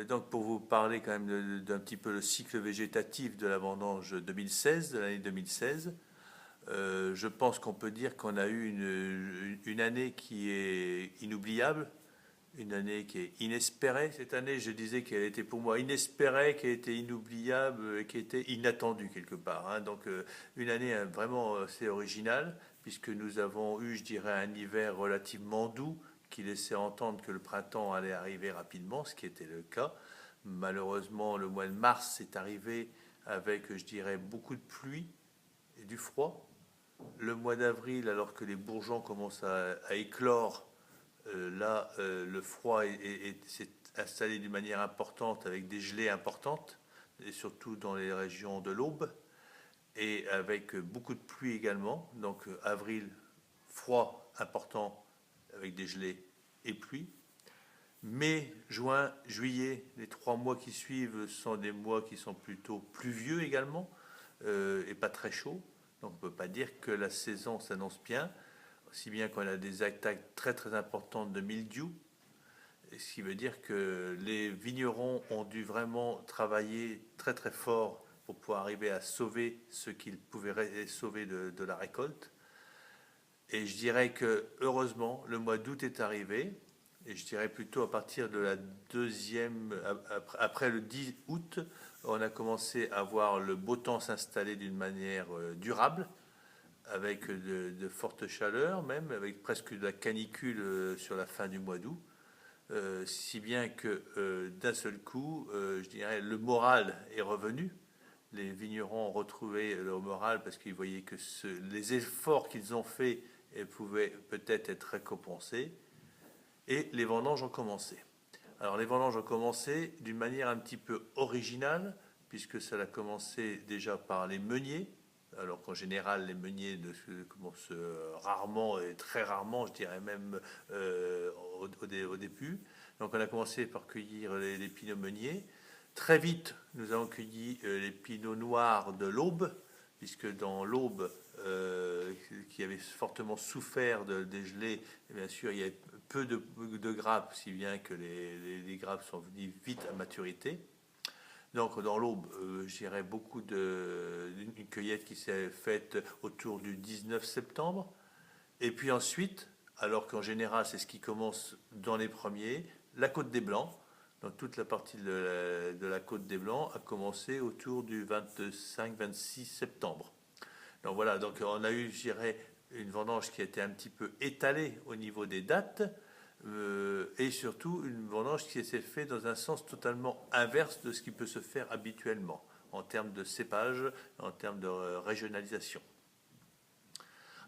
Donc pour vous parler quand même d'un petit peu le cycle végétatif de la vendange 2016, de l'année 2016, je pense qu'on peut dire qu'on a eu une année qui est inoubliable, une année qui est inespérée. Cette année, je disais qu'elle était pour moi inespérée, qu'elle était inoubliable, qu'elle était inattendue quelque part, hein. Donc une année vraiment assez originale, puisque nous avons eu, je dirais, un hiver relativement doux qui laissait entendre que le printemps allait arriver rapidement, ce qui était le cas. Malheureusement, le mois de mars est arrivé avec, je dirais, beaucoup de pluie et du froid. Le mois d'avril, alors que les bourgeons commencent à éclore, là, le froid s'est installé d'une manière importante avec des gelées importantes, et surtout dans les régions de l'Aube, et avec beaucoup de pluie également. Donc avril, froid important avec des gelées et pluie. Mai, juin, juillet, les 3 mois qui suivent sont des mois qui sont plutôt pluvieux également, et pas très chauds. Donc on ne peut pas dire que la saison s'annonce bien, aussi bien qu'on a des attaques très très importantes de mildiou, ce qui veut dire que les vignerons ont dû vraiment travailler très très fort pour pouvoir arriver à sauver ce qu'ils pouvaient sauver de la récolte. Et je dirais que heureusement, le mois d'août est arrivé, et je dirais plutôt à partir de la deuxième, après le 10 août, on a commencé à voir le beau temps s'installer d'une manière durable, avec de fortes chaleurs, même avec presque de la canicule sur la fin du mois d'août. Si bien que d'un seul coup, je dirais, le moral est revenu. Les vignerons ont retrouvé leur moral parce qu'ils voyaient que les efforts qu'ils ont faits pouvaient peut-être être récompensés. Et les vendanges ont commencé. Alors les vendanges ont commencé d'une manière un petit peu originale, puisque ça a commencé déjà par les meuniers, alors qu'en général les meuniers commencent rarement et très rarement, je dirais même au début. Donc on a commencé par cueillir les pinots meuniers. Très vite, nous avons cueilli les pinots noirs de l'Aube, puisque dans l'Aube, qui avait fortement souffert des gelées, bien sûr, il y avait peu de grappes, si bien que les grappes sont venues vite à maturité. Donc dans l'Aube, je dirais une cueillette qui s'est faite autour du 19 septembre. Et puis ensuite, alors qu'en général c'est ce qui commence dans les premiers, la Côte des Blancs, donc toute la partie de la Côte des Blancs a commencé autour du 25-26 septembre. Donc voilà, donc on a eu, je dirais, une vendange qui a été un petit peu étalée au niveau des dates, et surtout une vendange qui s'est faite dans un sens totalement inverse de ce qui peut se faire habituellement en termes de cépage, en termes de régionalisation.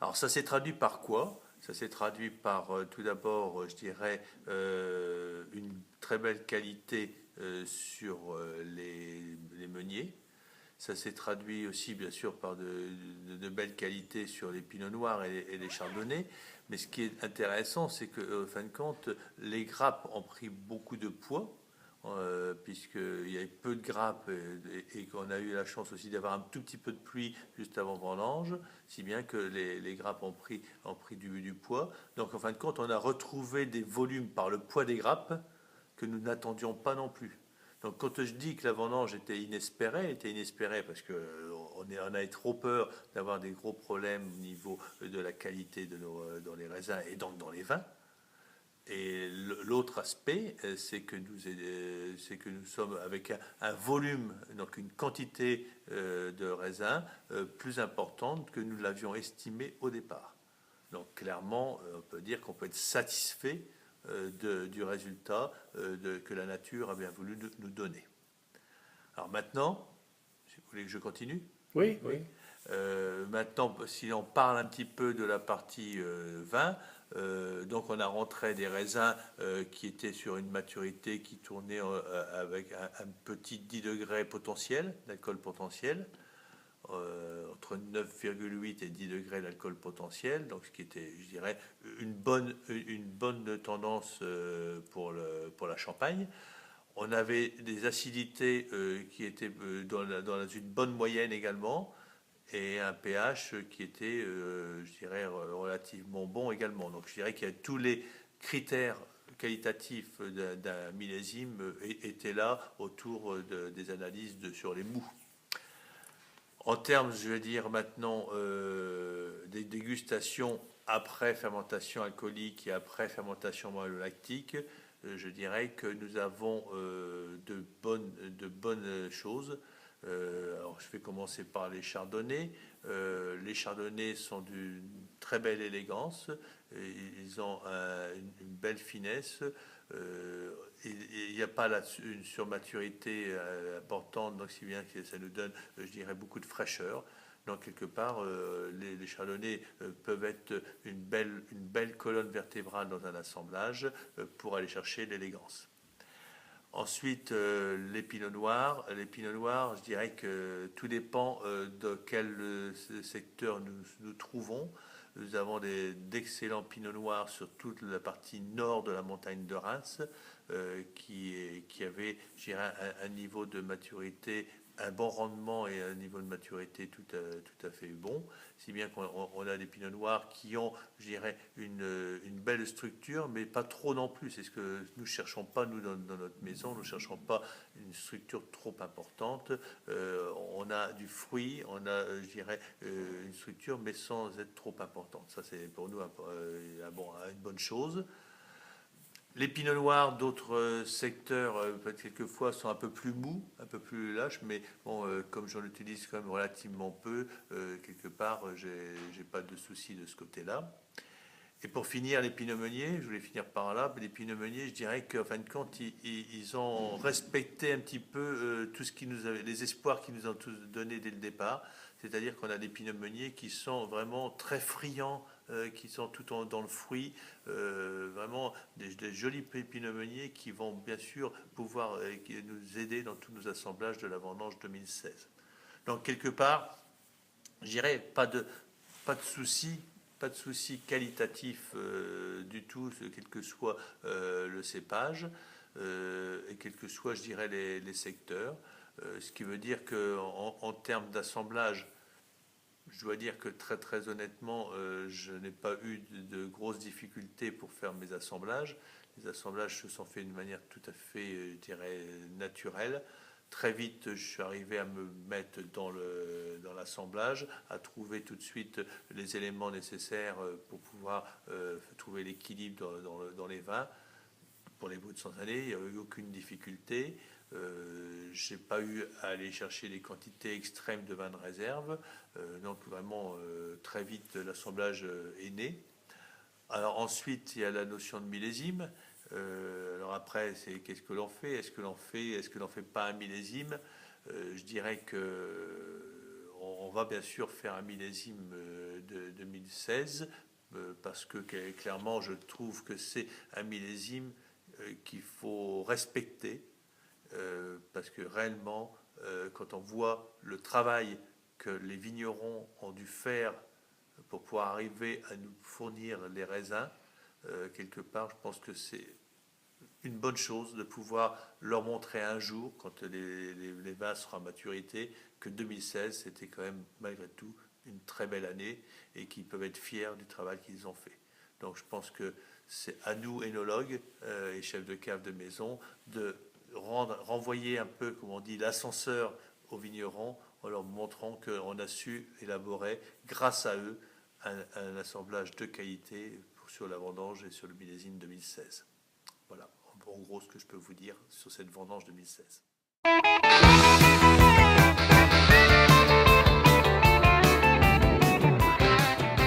Alors ça s'est traduit par quoi? Ça s'est traduit par tout d'abord, je dirais, une très belle qualité sur les meuniers. Ça s'est traduit aussi, bien sûr, par de belles qualités sur les pinots noirs et les chardonnays. Mais ce qui est intéressant, c'est que, en fin de compte, les grappes ont pris beaucoup de poids, puisqu'il y avait peu de grappes et qu'on a eu la chance aussi d'avoir un tout petit peu de pluie juste avant vendange, si bien que les grappes ont pris du poids. Donc, en fin de compte, on a retrouvé des volumes par le poids des grappes que nous n'attendions pas non plus. Donc quand je dis que la vendange était inespérée, elle était inespérée parce qu'on a trop peur d'avoir des gros problèmes au niveau de la qualité dans les raisins et donc dans les vins. Et l'autre aspect, c'est que nous sommes avec un volume, donc une quantité de raisins plus importante que nous l'avions estimé au départ. Donc clairement, on peut dire qu'on peut être satisfait du résultat que la nature a bien voulu nous donner. Alors maintenant, si vous voulez que je continue. Oui, oui. Maintenant, si on parle un petit peu de la partie vin, donc on a rentré des raisins qui étaient sur une maturité qui tournait avec un petit 10 degrés potentiel, d'alcool potentiel, entre 9,8 et 10 degrés d'alcool potentiel, donc ce qui était, je dirais, une bonne tendance pour la Champagne. On avait des acidités qui étaient dans une bonne moyenne également, et un pH qui était, je dirais, relativement bon également. Donc je dirais qu'il y a tous les critères qualitatif d'un millésime était là autour des analyses sur les mous. En termes, je vais dire maintenant, des dégustations après fermentation alcoolique et après fermentation malolactique, je dirais que nous avons de bonnes choses. Alors, je vais commencer par les chardonnays. Les chardonnays sont d'une très belle élégance. Ils ont une belle finesse. Il n'y a pas une surmaturité importante, donc si bien que ça nous donne, je dirais, beaucoup de fraîcheur. Donc quelque part, les chardonnays peuvent être une belle colonne vertébrale dans un assemblage pour aller chercher l'élégance. Ensuite, les pinots noirs. Les pinots noirs, je dirais que tout dépend de quel secteur nous trouvons. Nous avons d'excellents pinots noirs sur toute la partie nord de la montagne de Reims, qui avait, je dirais, un niveau de maturité, un bon rendement et un niveau de maturité tout à fait bon, si bien qu'on a des pinots noirs qui ont, je dirais, une belle structure, mais pas trop non plus. C'est ce que nous ne cherchons pas, nous, dans notre maison. Nous ne cherchons pas une structure trop importante. On a du fruit, on a, je dirais, une structure, mais sans être trop importante. Ça, c'est pour nous une bonne chose. Les pinots noirs d'autres secteurs, peut-être quelquefois, sont un peu plus mous, un peu plus lâches, mais bon, comme j'en utilise quand même relativement peu, quelque part, j'ai pas de souci de ce côté-là. Et pour finir, les pinots meuniers, je voulais finir par là, les pinots meuniers, je dirais qu'en fin de compte, ils ont respecté un petit peu tout ce qui nous avait, les espoirs qu'ils nous ont tous donnés dès le départ. C'est-à-dire qu'on a des pinots meuniers qui sont vraiment très friands, qui sont dans le fruit, vraiment des jolis pinots meuniers qui vont bien sûr pouvoir nous aider dans tous nos assemblages de la vendange 2016. Donc quelque part, je dirais pas de souci. Pas de souci qualitatif du tout, quel que soit le cépage et quel que soit, je dirais, les secteurs. Ce qui veut dire qu'en termes d'assemblage, je dois dire que très honnêtement, je n'ai pas eu de grosses difficultés pour faire mes assemblages. Les assemblages se sont faits d'une manière tout à fait, je dirais, naturelle. Très vite, je suis arrivé à me mettre dans l'assemblage, à trouver tout de suite les éléments nécessaires pour pouvoir trouver l'équilibre dans les vins. Pour les bouts de santanais, il n'y a eu aucune difficulté. Je n'ai pas eu à aller chercher des quantités extrêmes de vin de réserve. Donc vraiment, très vite, l'assemblage est né. Alors ensuite, il y a la notion de millésime. Alors après, c'est qu'est-ce que l'on fait? Est-ce que l'on fait pas un millésime? Je dirais que on va bien sûr faire un millésime de 2016 parce que clairement, je trouve que c'est un millésime qu'il faut respecter parce que réellement, quand on voit le travail que les vignerons ont dû faire pour pouvoir arriver à nous fournir les raisins, quelque part, je pense que c'est une bonne chose de pouvoir leur montrer un jour, quand les vins seront à maturité, que 2016, c'était quand même, malgré tout, une très belle année et qu'ils peuvent être fiers du travail qu'ils ont fait. Donc je pense que c'est à nous, énologues et chefs de cave de maison, de renvoyer un peu, comme on dit, l'ascenseur aux vignerons en leur montrant qu'on a su élaborer, grâce à eux, un assemblage de qualité sur la vendange et sur le millésime 2016. Voilà, en gros, ce que je peux vous dire sur cette vendange 2016.